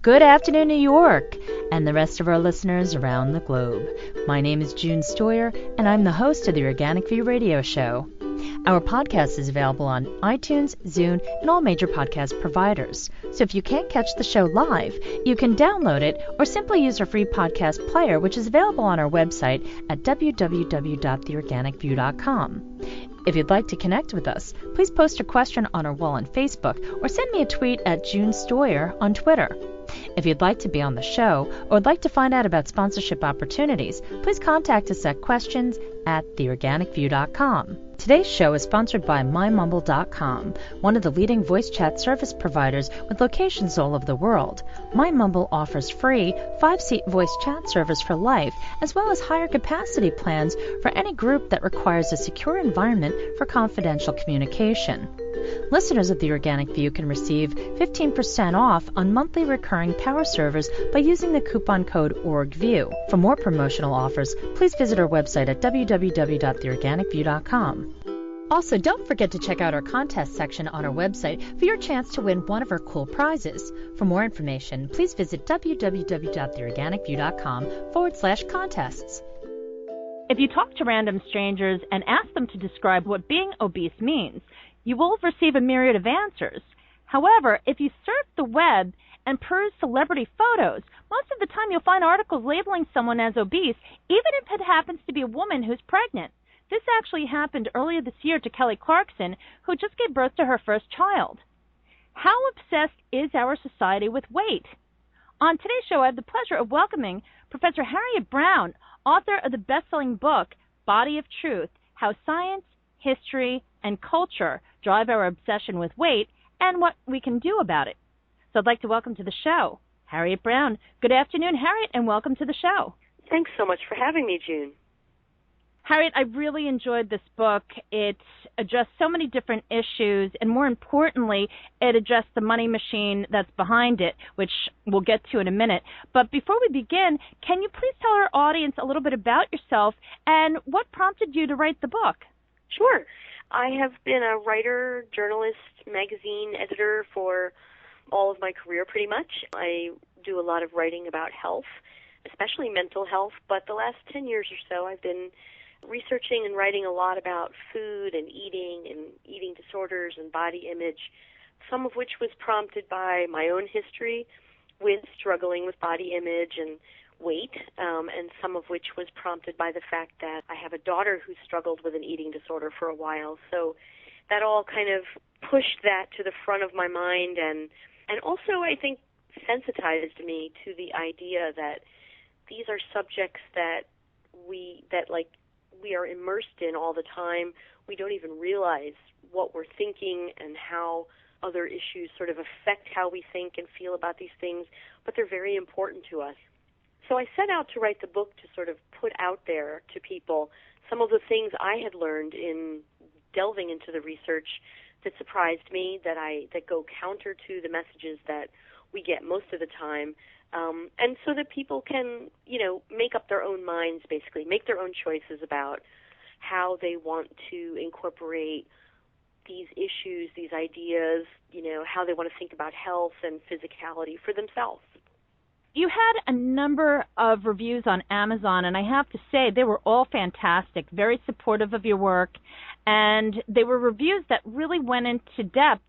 Good afternoon, New York, and the rest of our listeners around the globe. My name is June Stoyer, and I'm the host of the Organic View radio show. Our podcast is available on iTunes, Zune, and all major podcast providers. So if you can't catch the show live, you can download it or simply use our free podcast player, which is available on our website at www.theorganicview.com. If you'd like to connect with us, please post a question on our wall on Facebook or send me a tweet at June Stoyer on Twitter. If you'd like to be on the show or would like to find out about sponsorship opportunities, please contact us at questions@theorganicview.com. Today's show is sponsored by MyMumble.com, one of the leading voice chat service providers with locations all over the world. MyMumble offers free 5-seat voice chat service for life, as well as higher capacity plans for any group that requires a secure environment for confidential communication. Listeners of The Organic View can receive 15% off on monthly recurring power servers by using the coupon code ORGVIEW. For more promotional offers, please visit our website at www.theorganicview.com. Also, don't forget to check out our contest section on our website for your chance to win one of our cool prizes. For more information, please visit www.theorganicview.com/contests. If you talk to random strangers and ask them to describe what being obese means, you will receive a myriad of answers. However, if you surf the web and peruse celebrity photos, most of the time you'll find articles labeling someone as obese, even if it happens to be a woman who's pregnant. This actually happened earlier this year to Kelly Clarkson, who just gave birth to her first child. How obsessed is our society with weight? On today's show, I have the pleasure of welcoming Professor Harriet Brown, author of the best-selling book, Body of Truth, How Science, History, and Culture Drive Our Obsession with Weight and What We Can Do About It. So I'd like to welcome to the show Harriet Brown. Good afternoon, Harriet, and welcome to the show. Thanks so much for having me, June. Harriet, I really enjoyed this book. It addressed so many different issues, and more importantly, it addressed the money machine that's behind it, which we'll get to in a minute. But before we begin, can you please tell our audience a little bit about yourself and what prompted you to write the book? Sure. I have been a writer, journalist, magazine editor for all of my career pretty much. I do a lot of writing about health, especially mental health, but the last 10 years or so I've been researching and writing a lot about food and eating disorders and body image, some of which was prompted by my own history with struggling with body image and weight, and some of which was prompted by the fact that I have a daughter who struggled with an eating disorder for a while. So that all kind of pushed that to the front of my mind and also I think sensitized me to the idea that these are subjects that we are immersed in all the time. We don't even realize what we're thinking and how other issues sort of affect how we think and feel about these things, but they're very important to us. So I set out to write the book to sort of put out there to people some of the things I had learned in delving into the research that surprised me, that go counter to the messages that we get most of the time, and so that people can, make up their own minds, basically, make their own choices about how they want to incorporate these issues, these ideas, how they want to think about health and physicality for themselves. You had a number of reviews on Amazon, and I have to say they were all fantastic, very supportive of your work, and they were reviews that really went into depth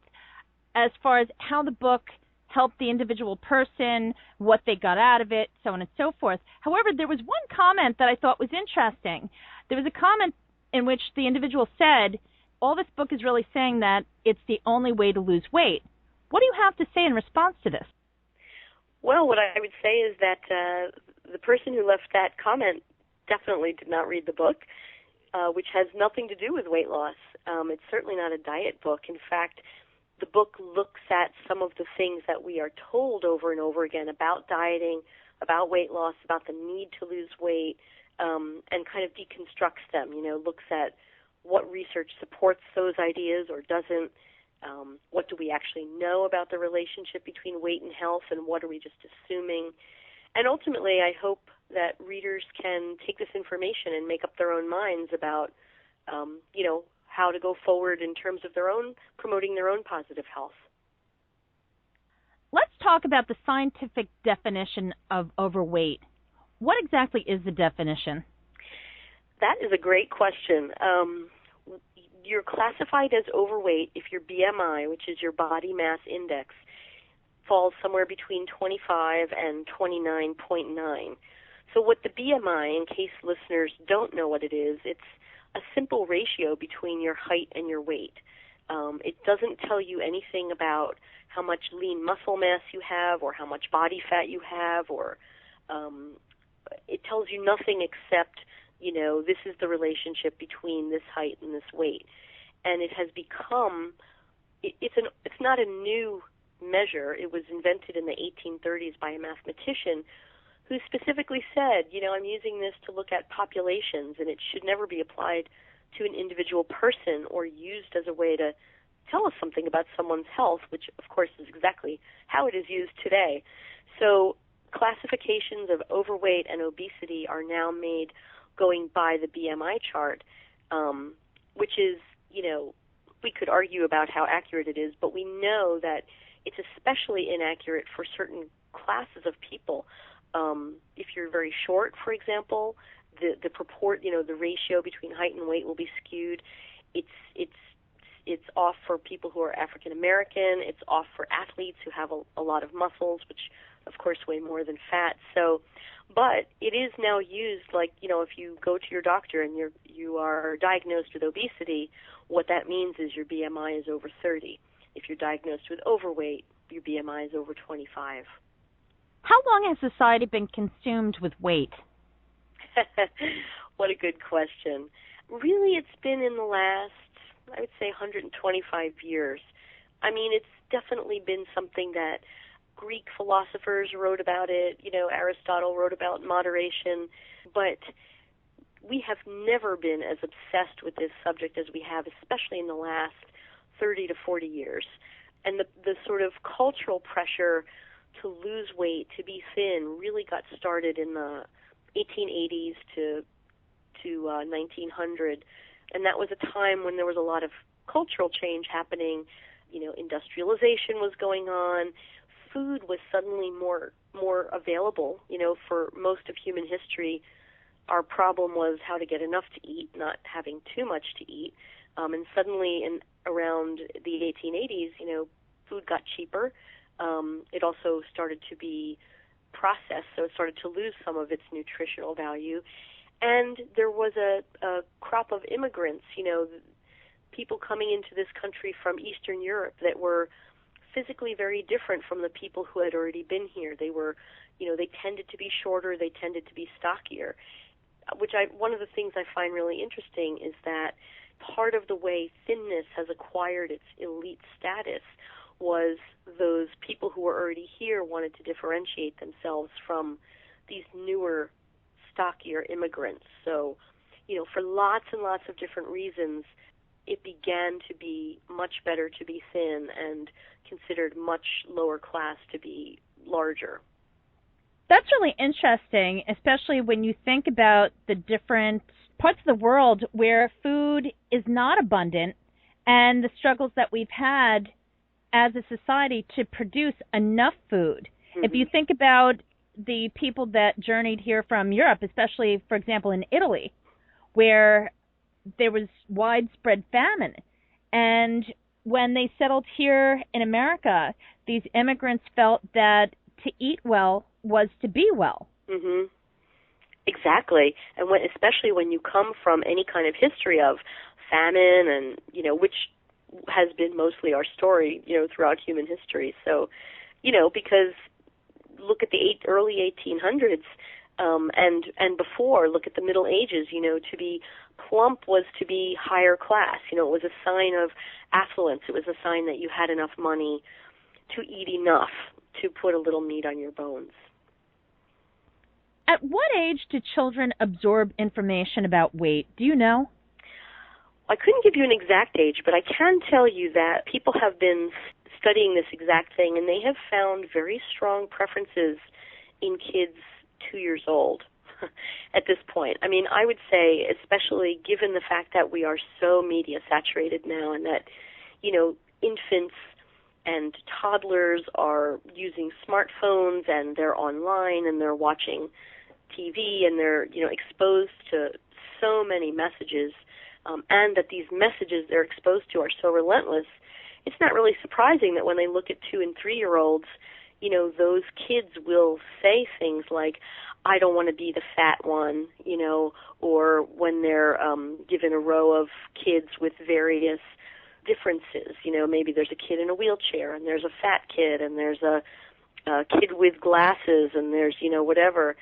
as far as how the book helped the individual person, what they got out of it, so on and so forth. However, there was one comment that I thought was interesting. There was a comment in which the individual said, all this book is really saying that it's the only way to lose weight. What do you have to say in response to this? Well, what I would say is that the person who left that comment definitely did not read the book, which has nothing to do with weight loss. It's certainly not a diet book. In fact, the book looks at some of the things that we are told over and over again about dieting, about weight loss, about the need to lose weight, and kind of deconstructs them, looks at what research supports those ideas or doesn't, what do we actually know about the relationship between weight and health, and what are we just assuming. And ultimately, I hope that readers can take this information and make up their own minds about, how to go forward in terms of promoting their own positive health. Let's talk about the scientific definition of overweight. What exactly is the definition? That is a great question. You're classified as overweight if your BMI, which is your body mass index, falls somewhere between 25 and 29.9. So what the BMI, in case listeners don't know what it is, it's a simple ratio between your height and your weight. It doesn't tell you anything about how much lean muscle mass you have or how much body fat you have, or it tells you nothing except, this is the relationship between this height and this weight. And it has become, it's not a new measure. It was invented in the 1830s by a mathematician who specifically said, I'm using this to look at populations, and it should never be applied to an individual person or used as a way to tell us something about someone's health, which, of course, is exactly how it is used today. So classifications of overweight and obesity are now made going by the BMI chart, which is, we could argue about how accurate it is, but we know that it's especially inaccurate for certain classes of people. If you're very short, for example, the ratio between height and weight will be skewed. It's off for people who are African American. It's off for athletes who have a lot of muscles, which of course weigh more than fat. So, but it is now used like, if you go to your doctor and you are diagnosed with obesity, what that means is your BMI is over 30. If you're diagnosed with overweight, your BMI is over 25. How long has society been consumed with weight? What a good question. Really, it's been in the last, I would say, 125 years. I mean, it's definitely been something that Greek philosophers wrote about it. Aristotle wrote about moderation. But we have never been as obsessed with this subject as we have, especially in the last 30 to 40 years. And the sort of cultural pressure to lose weight, to be thin, really got started in the 1880s to 1900, and that was a time when there was a lot of cultural change happening. Industrialization was going on. Food was suddenly more available. For most of human history, our problem was how to get enough to eat, not having too much to eat. And suddenly, around the 1880s, food got cheaper. It also started to be processed, so it started to lose some of its nutritional value. And there was a crop of immigrants, people coming into this country from Eastern Europe that were physically very different from the people who had already been here. They were, they tended to be shorter, they tended to be stockier, one of the things I find really interesting is that part of the way thinness has acquired its elite status was those people who were already here wanted to differentiate themselves from these newer, stockier immigrants. So, for lots and lots of different reasons, it began to be much better to be thin and considered much lower class to be larger. That's really interesting, especially when you think about the different parts of the world where food is not abundant and the struggles that we've had as a society to produce enough food. Mm-hmm. If you think about the people that journeyed here from Europe, especially, for example, in Italy, where there was widespread famine, and when they settled here in America, these immigrants felt that to eat well was to be well. Mm-hmm. Exactly. And especially when you come from any kind of history of famine and, which has been mostly our story, throughout human history. So, because look at the early 1800s and before, look at the Middle Ages, to be plump was to be higher class. It was a sign of affluence. It was a sign that you had enough money to eat enough to put a little meat on your bones. At what age do children absorb information about weight? Do you know? I couldn't give you an exact age, but I can tell you that people have been studying this exact thing, and they have found very strong preferences in kids 2 years old at this point. I mean, I would say, especially given the fact that we are so media saturated now and that, infants and toddlers are using smartphones, and they're online, and they're watching TV, and they're, exposed to so many messages, and that these messages they're exposed to are so relentless. It's not really surprising that when they look at 2- and 3-year-olds, those kids will say things like, I don't want to be the fat one, or when they're given a row of kids with various differences, maybe there's a kid in a wheelchair, and there's a fat kid, and there's a kid with glasses, and there's, whatever.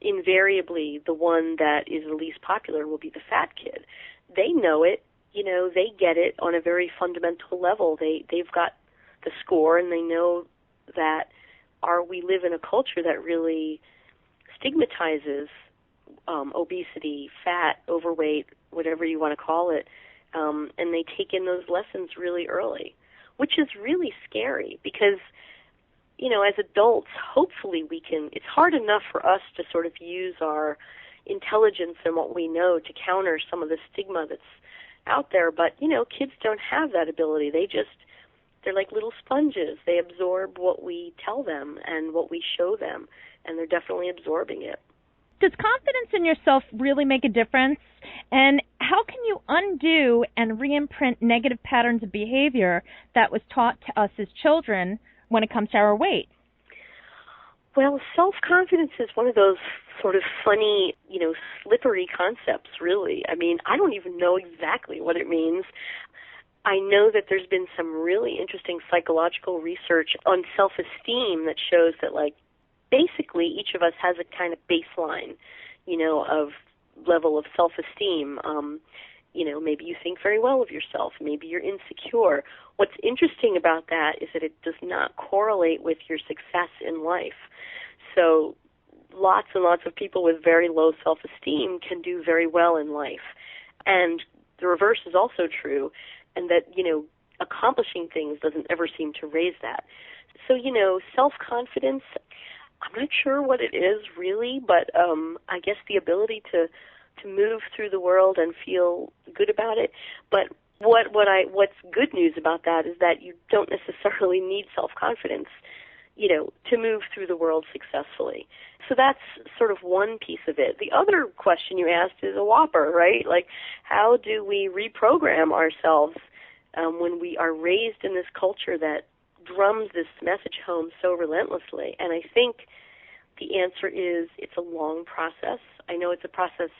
Invariably, the one that is the least popular will be the fat kid. They know it, they get it on a very fundamental level. They've got the score, and they know that we live in a culture that really stigmatizes obesity, fat, overweight, whatever you want to call it, and they take in those lessons really early, which is really scary because, as adults, hopefully it's hard enough for us to sort of use our intelligence and what we know to counter some of the stigma that's out there, but, kids don't have that ability. They're like little sponges. They absorb what we tell them and what we show them, and they're definitely absorbing it. Does confidence in yourself really make a difference? And how can you undo and re-imprint negative patterns of behavior that was taught to us as children when it comes to our weight? Well, self-confidence is one of those sort of funny, slippery concepts, really. I mean, I don't even know exactly what it means. I know that there's been some really interesting psychological research on self-esteem that shows that, basically each of us has a kind of baseline, of level of self-esteem. Maybe you think very well of yourself. Maybe you're insecure. What's interesting about that is that it does not correlate with your success in life. So lots and lots of people with very low self-esteem can do very well in life. And the reverse is also true, and that, accomplishing things doesn't ever seem to raise that. So, self-confidence, I'm not sure what it is really, but I guess the ability to move through the world and feel good about it. But what's good news about that is that you don't necessarily need self-confidence, to move through the world successfully. So that's sort of one piece of it. The other question you asked is a whopper, right? How do we reprogram ourselves when we are raised in this culture that drums this message home so relentlessly? And I think the answer is it's a long process. I know it's a process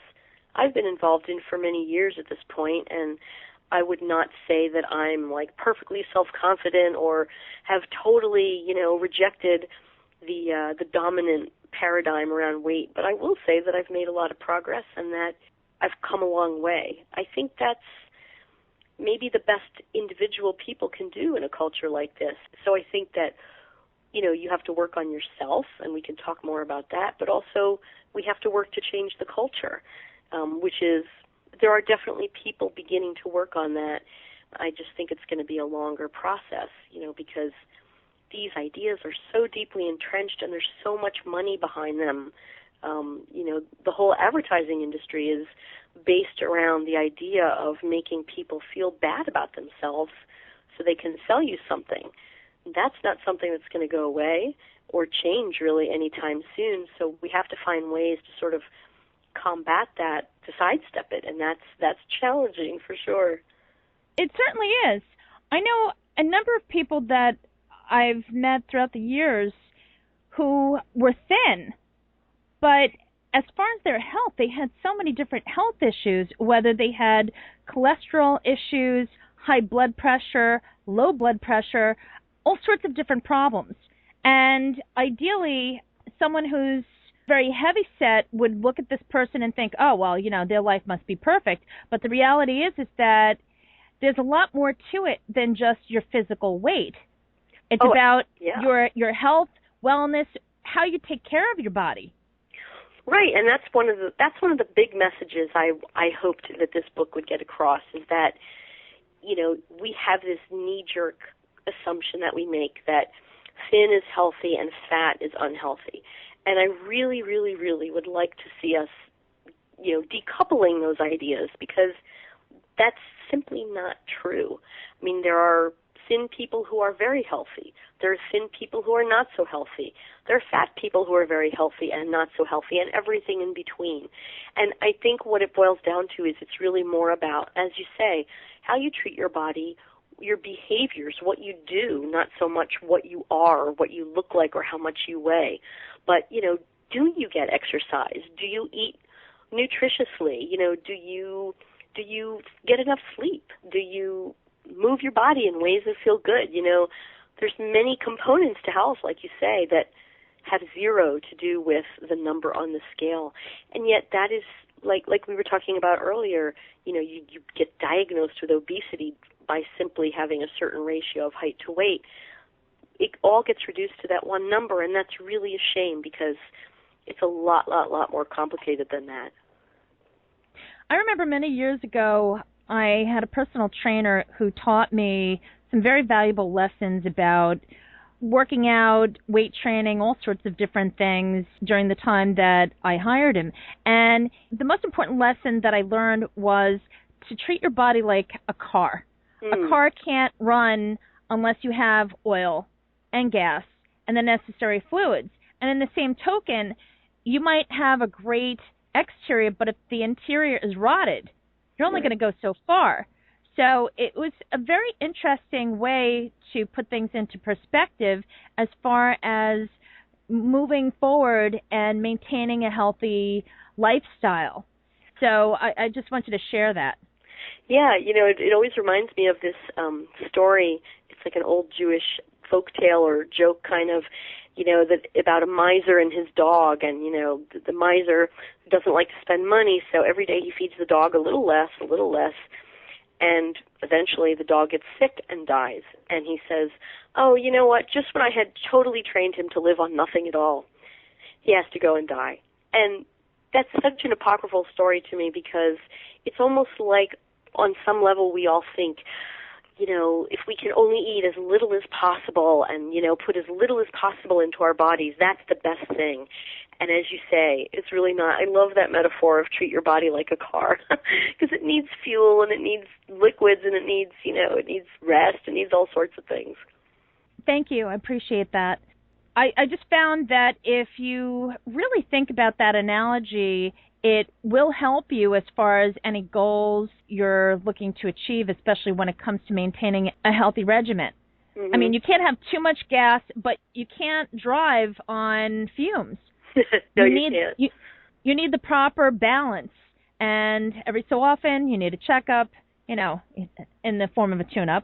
I've been involved in for many years at this point, and I would not say that I'm perfectly self-confident or have totally, rejected the dominant paradigm around weight. But I will say that I've made a lot of progress and that I've come a long way. I think that's maybe the best individual people can do in a culture like this. So I think that, you have to work on yourself, and we can talk more about that, but also we have to work to change the culture, which is, there are definitely people beginning to work on that. I just think it's going to be a longer process, because these ideas are so deeply entrenched and there's so much money behind them. The whole advertising industry is based around the idea of making people feel bad about themselves so they can sell you something. That's not something that's going to go away or change really anytime soon. So we have to find ways to sort of combat that, to sidestep it, and that's challenging for sure. It certainly is. I know a number of people that I've met throughout the years who were thin, but as far as their health, they had so many different health issues, whether they had cholesterol issues, high blood pressure, low blood pressure, all sorts of different problems. And ideally, someone who's very heavy set would look at this person and think, oh, well, their life must be perfect. But the reality is that there's a lot more to it than just your physical weight. It's about your health, wellness, how you take care of your body. Right, and that's one of the big messages I hoped that this book would get across, is that, we have this knee-jerk assumption that we make that thin is healthy and fat is unhealthy. And I really, really, really would like to see us, decoupling those ideas, because that's simply not true. I mean, there are thin people who are very healthy. There are thin people who are not so healthy. There are fat people who are very healthy and not so healthy, and everything in between. And I think what it boils down to is it's really more about, as you say, how you treat your body, your behaviors, what you do, not so much what you are, or what you look like, or how much you weigh. But, do you get exercise? Do you eat nutritiously? Do you get enough sleep? Do you move your body in ways that feel good? There's many components to health, like you say, that have zero to do with the number on the scale. And yet that is, like we were talking about earlier, you get diagnosed with obesity by simply having a certain ratio of height to weight. It all gets reduced to that one number, and that's really a shame because it's a lot more complicated than that. I remember many years ago, I had a personal trainer who taught me some very valuable lessons about working out, weight training, all sorts of different things during the time that I hired him. And the most important lesson that I learned was to treat your body like a car. A car can't run unless you have oil and gas and the necessary fluids. And in the same token, you might have a great exterior, but if the interior is rotted, you're only going to go so far. So it was a very interesting way to put things into perspective as far as moving forward and maintaining a healthy lifestyle. So I just wanted to share that. Yeah, it always reminds me of this story. It's like an old Jewish folk tale or joke kind of, that about a miser and his dog. And, the miser doesn't like to spend money, so every day he feeds the dog a little less. And eventually the dog gets sick and dies. And he says, oh, you know what, just when I had totally trained him to live on nothing at all, he has to go and die. And that's such an apocryphal story to me because it's almost like on some level we all think, if we can only eat as little as possible and, put as little as possible into our bodies, that's the best thing. And as you say, it's really not. I love that metaphor of treat your body like a car because it needs fuel and it needs liquids and it needs, it needs rest, it needs all sorts of things. Thank you. I appreciate that. I just found that if you really think about that analogy, it will help you as far as any goals you're looking to achieve, especially when it comes to maintaining a healthy regimen. Mm-hmm. I mean, you can't have too much gas, but you can't drive on fumes. No, you can't. You need the proper balance, and every so often you need a checkup, in the form of a tune-up.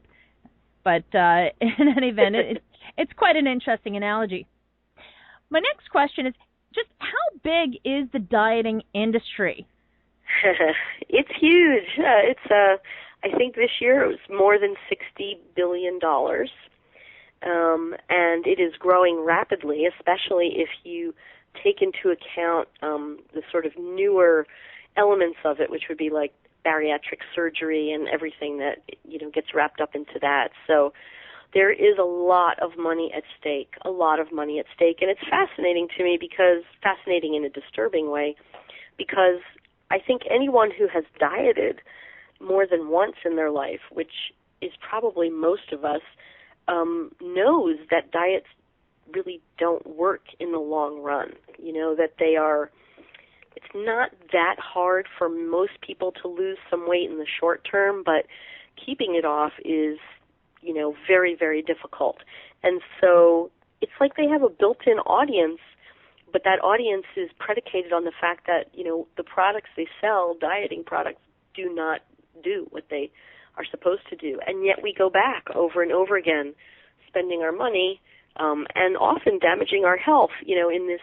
But in any event, it's quite an interesting analogy. My next question is, just how big is the dieting industry? It's huge. I think this year it was more than $60 billion. And it is growing rapidly, especially if you take into account the sort of newer elements of it, which would be like bariatric surgery and everything that gets wrapped up into that. So there is a lot of money at stake, and it's fascinating to me fascinating in a disturbing way, because I think anyone who has dieted more than once in their life, which is probably most of us, knows that diets really don't work in the long run. That it's not that hard for most people to lose some weight in the short term, but keeping it off is, very, very difficult. And so it's like they have a built-in audience, but that audience is predicated on the fact that, the products they sell, dieting products, do not do what they are supposed to do. And yet we go back over and over again, spending our money, and often damaging our health, in this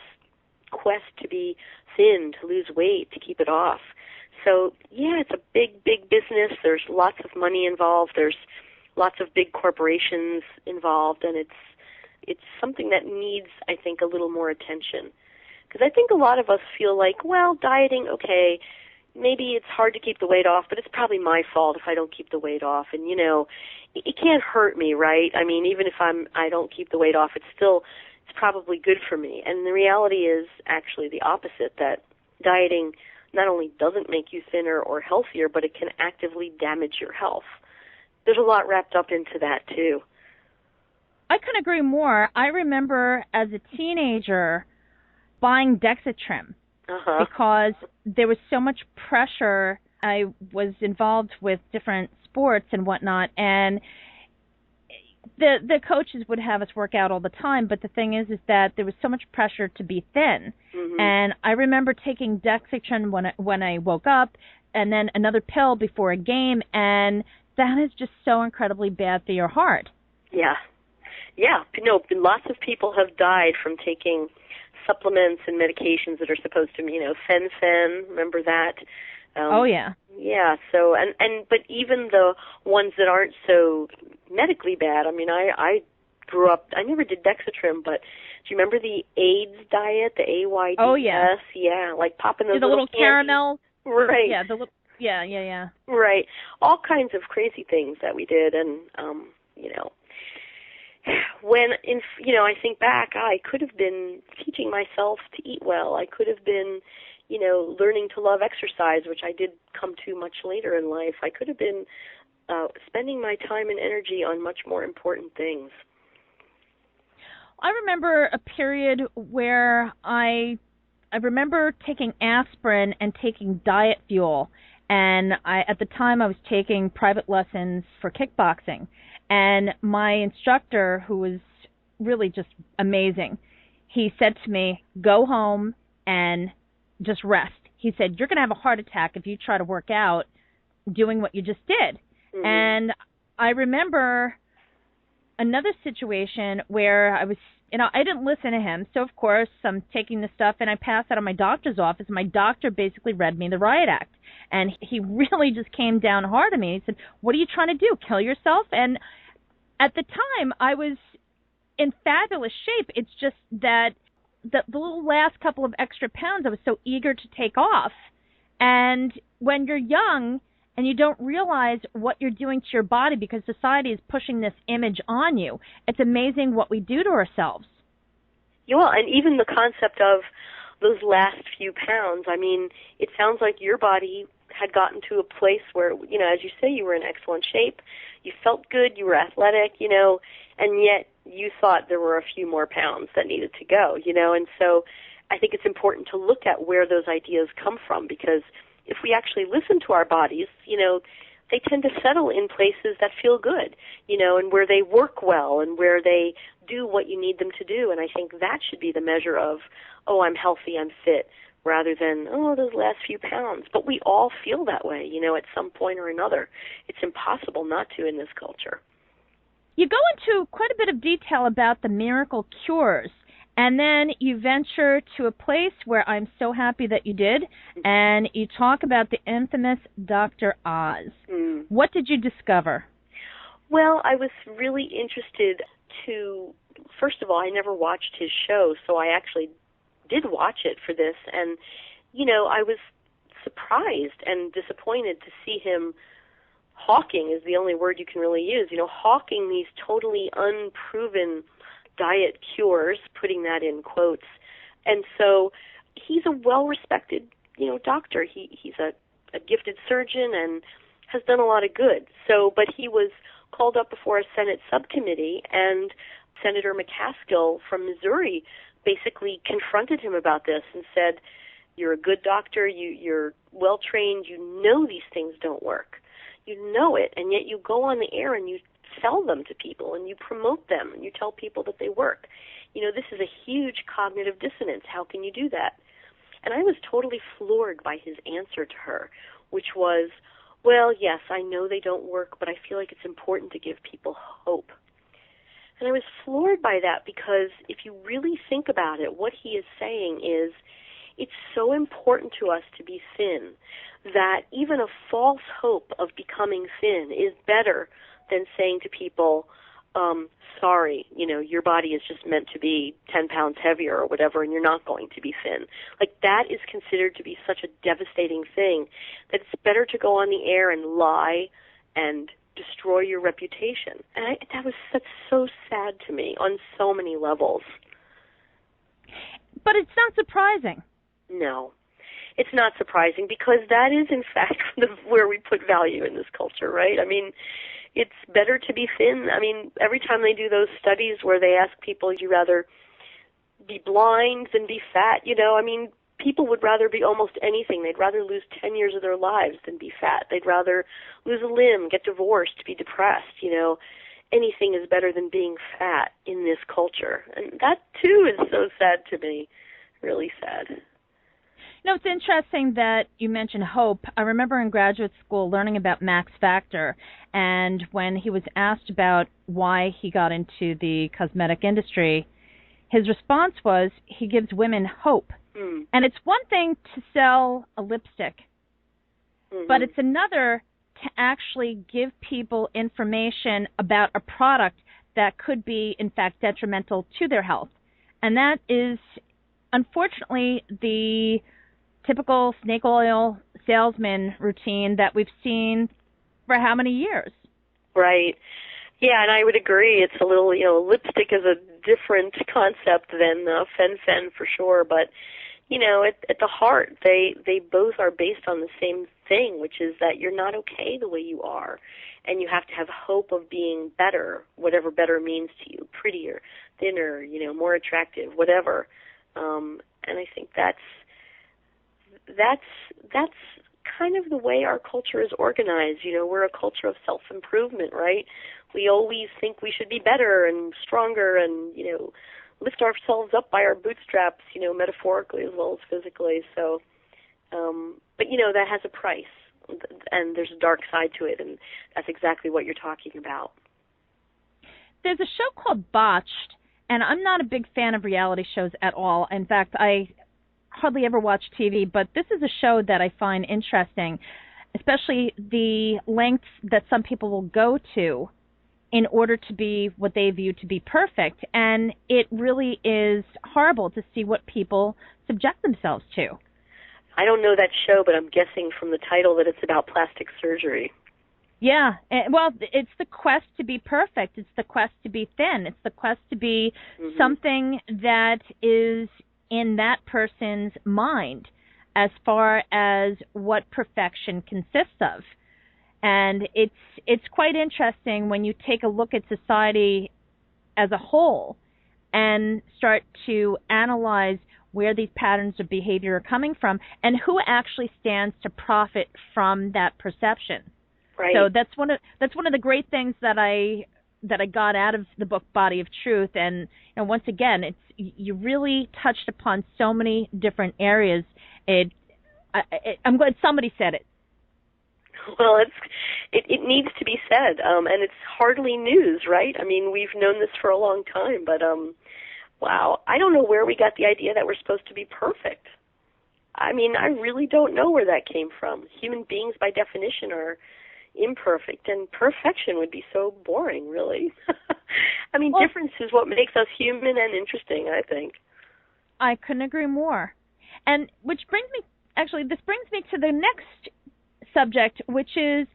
quest to be thin, to lose weight, to keep it off. So, yeah, it's a big, big business. There's lots of money involved. There's lots of big corporations involved, and it's something that needs, I think, a little more attention. Because I think a lot of us feel like, well, dieting, okay, maybe it's hard to keep the weight off, but it's probably my fault if I don't keep the weight off. And, it can't hurt me, right? I mean, even if I don't keep the weight off, it's probably good for me. And the reality is actually the opposite, that dieting not only doesn't make you thinner or healthier, but it can actively damage your health. there's a lot wrapped up into that, too. I couldn't agree more. I remember as a teenager buying Dexatrim because there was so much pressure. I was involved with different sports and whatnot, and the coaches would have us work out all the time, but the thing is that there was so much pressure to be thin. And I remember taking Dexatrim when I woke up, and then another pill before a game, and that is just so incredibly bad for your heart. Yeah. Yeah. No, lots of people have died from taking supplements and medications that are supposed to, fen, remember that? Oh, yeah. Yeah, so, but even the ones that aren't so medically bad, I mean, I grew up, I never did Dexatrim, but do you remember the AIDS diet, the AYDS? Oh, yeah. Yeah, like popping those the little caramel. Right. Yeah, the little, yeah. Right. All kinds of crazy things that we did, and, when, I think back, I could have been teaching myself to eat well. I could have been, learning to love exercise, which I did come to much later in life. I could have been spending my time and energy on much more important things. I remember a period where I remember taking aspirin and taking diet fuel, and at the time I was taking private lessons for kickboxing, and my instructor, who was really just amazing, he said to me, go home and just rest. He said, you're going to have a heart attack if you try to work out doing what you just did. And I remember another situation where I was, I didn't listen to him. So, of course, I'm taking the stuff, and I passed out of my doctor's office. My doctor basically read me the riot act. And he really just came down hard on me. He said, what are you trying to do, kill yourself? And at the time, I was in fabulous shape. It's just that the little last couple of extra pounds I was so eager to take off. And when you're young and you don't realize what you're doing to your body because society is pushing this image on you, it's amazing what we do to ourselves. Yeah, well, and even the concept of those last few pounds, I mean, it sounds like your body had gotten to a place where, as you say, you were in excellent shape, you felt good, you were athletic, and yet you thought there were a few more pounds that needed to go, and so I think it's important to look at where those ideas come from, because if we actually listen to our bodies, they tend to settle in places that feel good, and where they work well and where they do what you need them to do, and I think that should be the measure of, oh, I'm healthy, I'm fit, rather than, oh, those last few pounds. But we all feel that way, at some point or another. It's impossible not to in this culture. You go into quite a bit of detail about the miracle cures, and then you venture to a place where I'm so happy that you did, and you talk about the infamous Dr. Oz. What did you discover? Well, I was really interested to, first of all, I never watched his show, so I actually did watch it for this, and, I was surprised and disappointed to see him hawking, is the only word you can really use, hawking these totally unproven diet cures, putting that in quotes. And so he's a well-respected, doctor. He's a gifted surgeon and has done a lot of good. So, but he was called up before a Senate subcommittee, and Senator McCaskill from Missouri basically confronted him about this and said, you're a good doctor, you're well-trained, you know these things don't work. You know it, and yet you go on the air and you sell them to people and you promote them and you tell people that they work. This is a huge cognitive dissonance. How can you do that? And I was totally floored by his answer to her, which was, well, yes, I know they don't work, but I feel like it's important to give people hope. And I was floored by that because if you really think about it, what he is saying is it's so important to us to be thin that even a false hope of becoming thin is better than saying to people, sorry, your body is just meant to be 10 pounds heavier or whatever, and you're not going to be thin. Like, that is considered to be such a devastating thing that it's better to go on the air and lie and destroy your reputation. And that's so sad to me on so many levels. But it's not surprising. No, it's not surprising, because that is, in fact, where we put value in this culture, right? I mean, it's better to be thin. I mean, every time they do those studies where they ask people, would you rather be blind than be fat? I mean, people would rather be almost anything. They'd rather lose 10 years of their lives than be fat. They'd rather lose a limb, get divorced, be depressed. Anything is better than being fat in this culture. And that, too, is so sad to me. Really sad. It's interesting that you mentioned hope. I remember in graduate school learning about Max Factor, and when he was asked about why he got into the cosmetic industry, his response was he gives women hope. And it's one thing to sell a lipstick, but it's another to actually give people information about a product that could be, in fact, detrimental to their health. And that is, unfortunately, the typical snake oil salesman routine that we've seen for how many years? Right. Yeah, and I would agree. It's a little, lipstick is a different concept than fen for sure, but at the heart, they both are based on the same thing, which is that you're not okay the way you are, and you have to have hope of being better, whatever better means to you, prettier, thinner, more attractive, whatever. And I think that's kind of the way our culture is organized. We're a culture of self-improvement, right? We always think we should be better and stronger and, lift ourselves up by our bootstraps, metaphorically as well as physically. So, but, that has a price, and there's a dark side to it, and that's exactly what you're talking about. There's a show called Botched, and I'm not a big fan of reality shows at all. In fact, I hardly ever watch TV, but this is a show that I find interesting, especially the lengths that some people will go to in order to be what they view to be perfect. And it really is horrible to see what people subject themselves to. I don't know that show, but I'm guessing from the title that it's about plastic surgery. Yeah, well, it's the quest to be perfect. It's the quest to be thin. It's the quest to be something that is in that person's mind as far as what perfection consists of. And it's quite interesting when you take a look at society as a whole and start to analyze where these patterns of behavior are coming from and who actually stands to profit from that perception. Right. So that's one of the great things that I got out of the book Body of Truth. And once again, you really touched upon so many different areas. I'm glad somebody said it. Well, it needs to be said, and it's hardly news, right? I mean, we've known this for a long time, but wow, I don't know where we got the idea that we're supposed to be perfect. I mean, I really don't know where that came from. Human beings, by definition, are imperfect, and perfection would be so boring, really. I mean, difference is what makes us human and interesting, I think. I couldn't agree more. And this brings me to the next subject, which is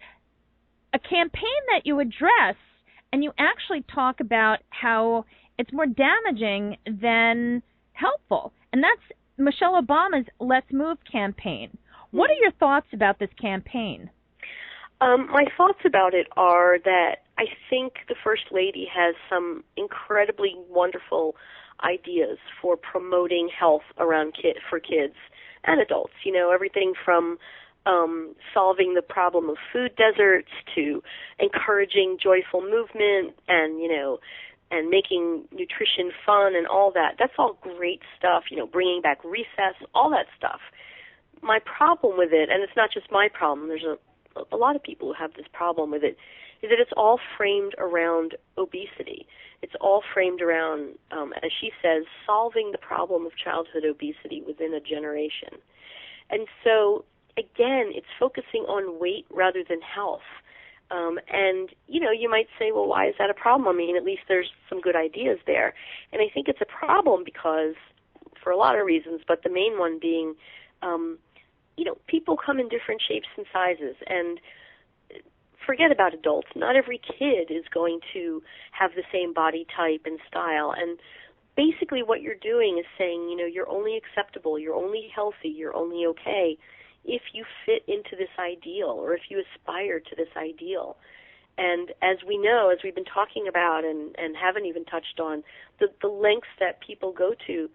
a campaign that you address, and you actually talk about how it's more damaging than helpful, and that's Michelle Obama's Let's Move campaign. What are your thoughts about this campaign? My thoughts about it are that I think the First Lady has some incredibly wonderful ideas for promoting health around for kids and adults. Everything from solving the problem of food deserts to encouraging joyful movement and making nutrition fun and all that. That's all great stuff, bringing back recess, all that stuff. My problem with it, and it's not just my problem, there's a lot of people who have this problem with it, is that it's all framed around obesity. It's all framed around, as she says, solving the problem of childhood obesity within a generation. And so, again, it's focusing on weight rather than health. And, you might say, well, why is that a problem? I mean, at least there's some good ideas there. And I think it's a problem because, for a lot of reasons, but the main one being, people come in different shapes and sizes. And forget about adults. Not every kid is going to have the same body type and style. And basically what you're doing is saying, you're only acceptable, you're only healthy, you're only okay if you fit into this ideal or if you aspire to this ideal. And as we know, as we've been talking about and haven't even touched on, the lengths that people go to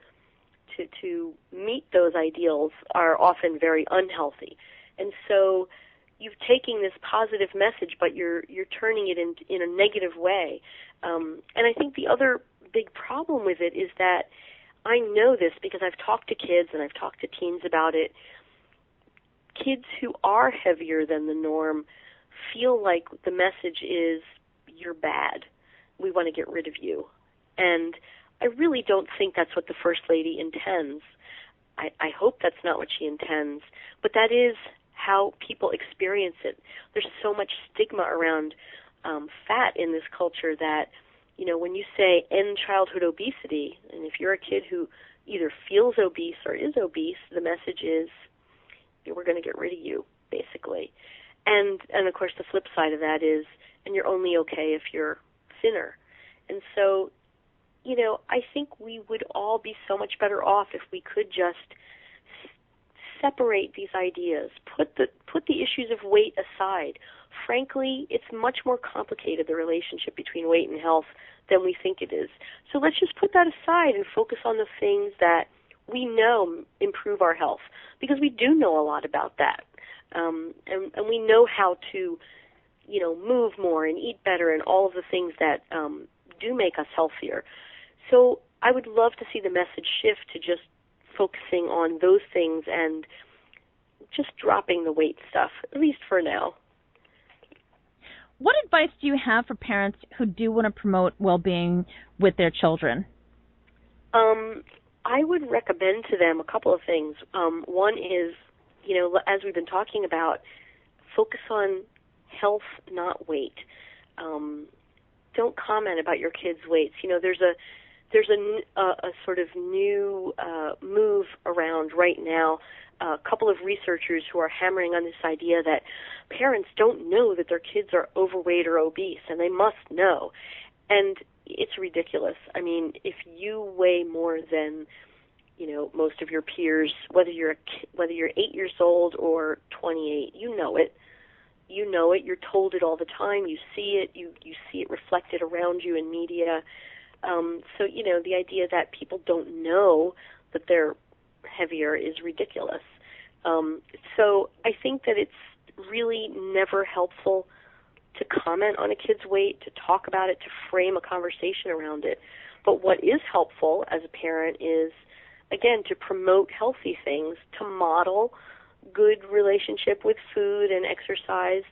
meet those ideals are often very unhealthy. And so you've taken this positive message, but you're turning it in a negative way. And I think the other big problem with it is that I know this because I've talked to kids and I've talked to teens about it. Kids who are heavier than the norm feel like the message is, you're bad. We want to get rid of you. And I really don't think that's what the First Lady intends. I hope that's not what she intends. But that is how people experience it. There's so much stigma around fat in this culture that, when you say end childhood obesity, and if you're a kid who either feels obese or is obese, the message is, we're going to get rid of you, basically. And of course, the flip side of that is, and you're only okay if you're thinner. And so, I think we would all be so much better off if we could just separate these ideas, put the issues of weight aside. Frankly, it's much more complicated, the relationship between weight and health, than we think it is. So let's just put that aside and focus on the things that we know improve our health, because we do know a lot about that. And we know how to, move more and eat better and all of the things that do make us healthier. So I would love to see the message shift to just focusing on those things and just dropping the weight stuff, at least for now. What advice do you have for parents who do want to promote well-being with their children? I would recommend to them a couple of things. One is, as we've been talking about, focus on health, not weight. Don't comment about your kids' weights. There's a sort of new move around right now. A couple of researchers who are hammering on this idea that parents don't know that their kids are overweight or obese, and they must know. And it's ridiculous. I mean, if you weigh more than most of your peers, whether you're 8 years old or 28, you know it. You're told it all the time. You see it. You see it reflected around you in media. So the idea that people don't know that they're heavier is ridiculous. So I think that it's really never helpful to comment on a kid's weight, to talk about it, to frame a conversation around it. But what is helpful as a parent is, again, to promote healthy things, to model good relationship with food and exercise,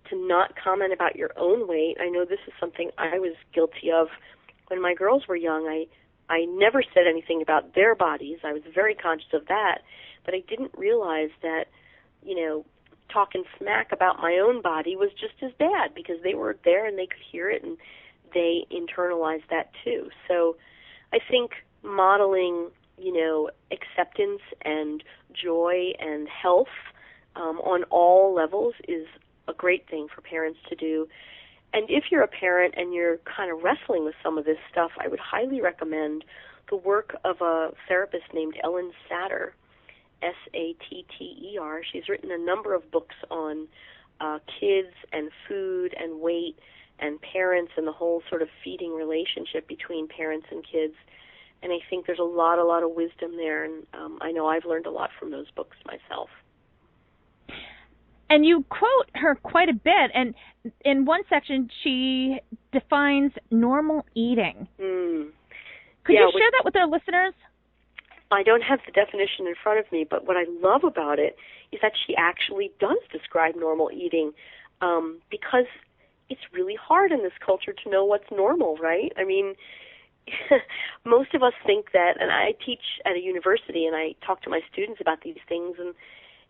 to not comment about your own weight. I know this is something I was guilty of when my girls were young. I never said anything about their bodies. I was very conscious of that, but I didn't realize that, talking smack about my own body was just as bad, because they were there and they could hear it and they internalized that too. So I think modeling, acceptance and joy and health on all levels is a great thing for parents to do. And if you're a parent and you're kind of wrestling with some of this stuff, I would highly recommend the work of a therapist named Ellen Satter, Satter. She's written a number of books on kids and food and weight and parents and the whole sort of feeding relationship between parents and kids. And I think there's a lot of wisdom there, and I know I've learned a lot from those books myself. And you quote her quite a bit, and in one section she defines normal eating. Could you share that with our listeners? I don't have the definition in front of me, but what I love about it is that she actually does describe normal eating, because it's really hard in this culture to know what's normal, right? I mean, most of us think that, and I teach at a university and I talk to my students about these things, and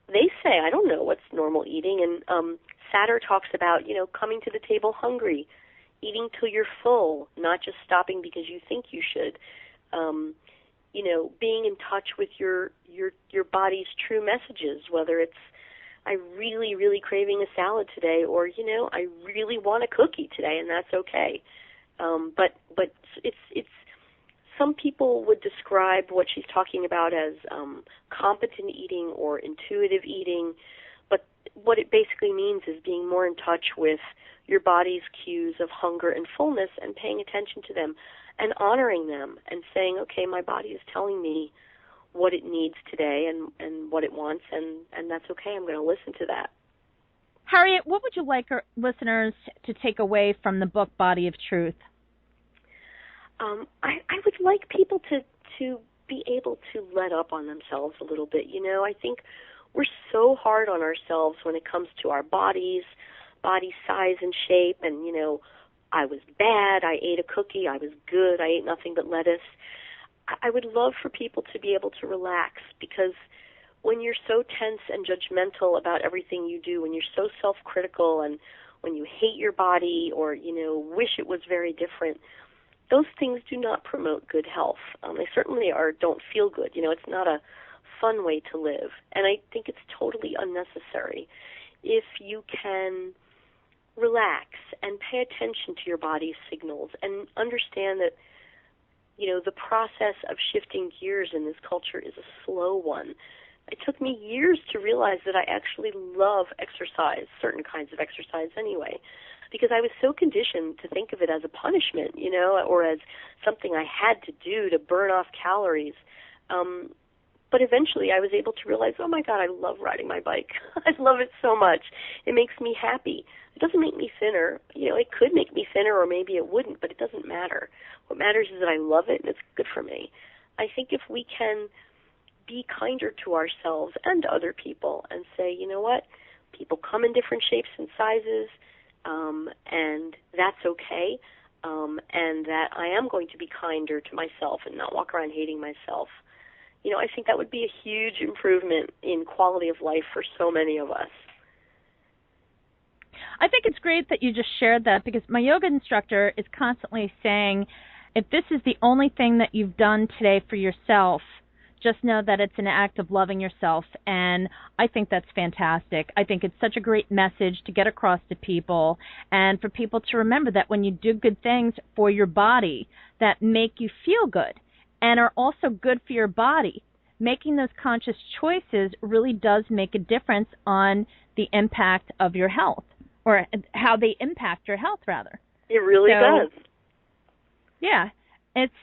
they say, I don't know what's normal eating. And Satter talks about, coming to the table hungry, eating till you're full, not just stopping because you think you should. Being in touch with your body's true messages, whether it's, I'm really, really craving a salad today, or, I really want a cookie today, and that's okay. But it's some people would describe what she's talking about as competent eating or intuitive eating, but what it basically means is being more in touch with your body's cues of hunger and fullness and paying attention to them and honoring them and saying, okay, my body is telling me what it needs today and what it wants, and that's okay. I'm going to listen to that. Harriet, what would you like our listeners to take away from the book Body of Truth? I would like people to be able to let up on themselves a little bit. You know, I think we're so hard on ourselves when it comes to our bodies, body size and shape, and, you know, I was bad, I ate a cookie, I was good, I ate nothing but lettuce. I would love for people to be able to relax, because when you're so tense and judgmental about everything you do, when you're so self-critical and when you hate your body or, you know, wish it was very different, those things do not promote good health. They certainly don't feel good. You know, it's not a fun way to live. And I think it's totally unnecessary. If you can relax and pay attention to your body's signals and understand that, you know, the process of shifting gears in this culture is a slow one. It took me years to realize that I actually love exercise, certain kinds of exercise anyway, because I was so conditioned to think of it as a punishment, you know, or as something I had to do to burn off calories. But eventually I was able to realize, oh my God, I love riding my bike. I love it so much. It makes me happy. It doesn't make me thinner. You know, it could make me thinner or maybe it wouldn't, but it doesn't matter. What matters is that I love it and it's good for me. I think if we can be kinder to ourselves and to other people and say, you know what, people come in different shapes and sizes, and that's okay, and that I am going to be kinder to myself and not walk around hating myself. You know, I think that would be a huge improvement in quality of life for so many of us. I think it's great that you just shared that, because my yoga instructor is constantly saying, if this is the only thing that you've done today for yourself, just know that it's an act of loving yourself, and I think that's fantastic. I think it's such a great message to get across to people, and for people to remember that when you do good things for your body that make you feel good and are also good for your body, making those conscious choices really does make a difference on the impact of your health, or how they impact your health, rather. It really does. Yeah. It's,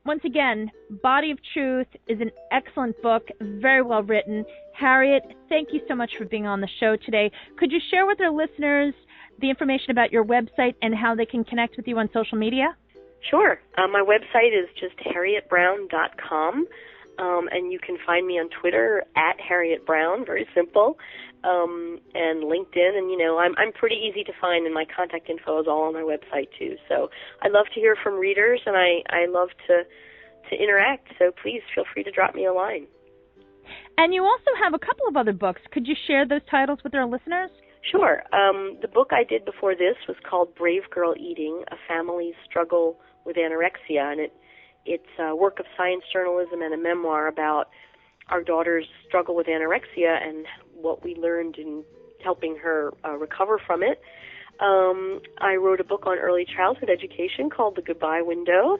once again, Body of Truth is an excellent book, very well written. Harriet, thank you so much for being on the show today. Could you share with our listeners the information about your website and how they can connect with you on social media? Sure. My website is just harrietbrown.com, and you can find me on Twitter at Harriet Brown, very simple, and LinkedIn. And, you know, I'm pretty easy to find, and my contact info is all on my website, too. So I love to hear from readers, and I love to interact. So please feel free to drop me a line. And you also have a couple of other books. Could you share those titles with our listeners? Sure. The book I did before this was called Brave Girl Eating, A Family's Struggle with Anorexia, and it's a work of science journalism and a memoir about our daughter's struggle with anorexia and what we learned in helping her recover from it. I wrote a book on early childhood education called The Goodbye Window,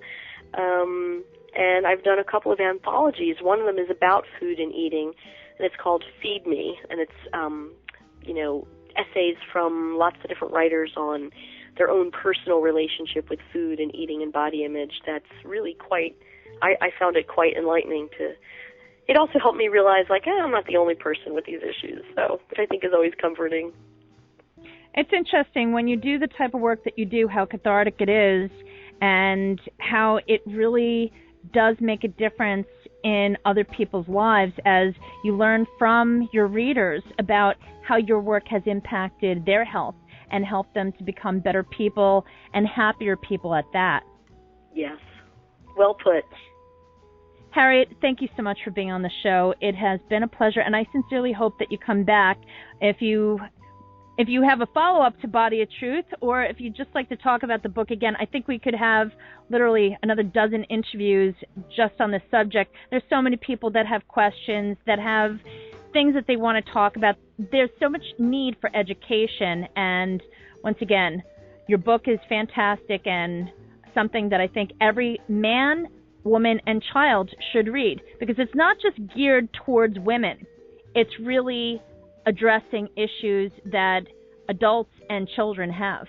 and I've done a couple of anthologies. One of them is about food and eating, and it's called Feed Me, and it's, you know, essays from lots of different writers on their own personal relationship with food and eating and body image. That's really quite, I found it quite enlightening it also helped me realize, like, I'm not the only person with these issues, so, which I think is always comforting. It's interesting when you do the type of work that you do, how cathartic it is, and how it really does make a difference in other people's lives as you learn from your readers about how your work has impacted their health and helped them to become better people and happier people at that. Yes. Well put. Harriet, thank you so much for being on the show. It has been a pleasure, and I sincerely hope that you come back. If you have a follow-up to Body of Truth, or if you'd just like to talk about the book again, I think we could have literally another dozen interviews just on this subject. There's so many people that have questions, that have things that they want to talk about. There's so much need for education, and once again, your book is fantastic and something that I think every man, woman, and child should read, because it's not just geared towards women. It's really addressing issues that adults and children have.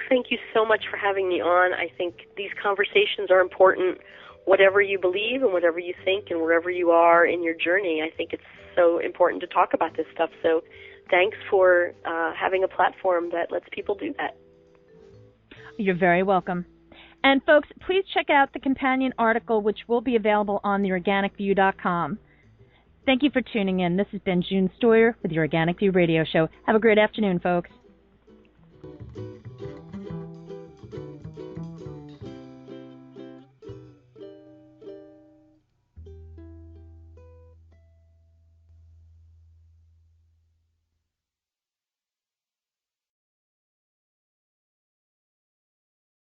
Thank you so much for having me on. I think these conversations are important, whatever you believe and whatever you think and wherever you are in your journey. I think it's so important to talk about this stuff. So thanks for having a platform that lets people do that. You're very welcome. And folks, please check out the companion article, which will be available on theorganicview.com. Thank you for tuning in. This has been June Stoyer with the Organic View Radio Show. Have a great afternoon, folks.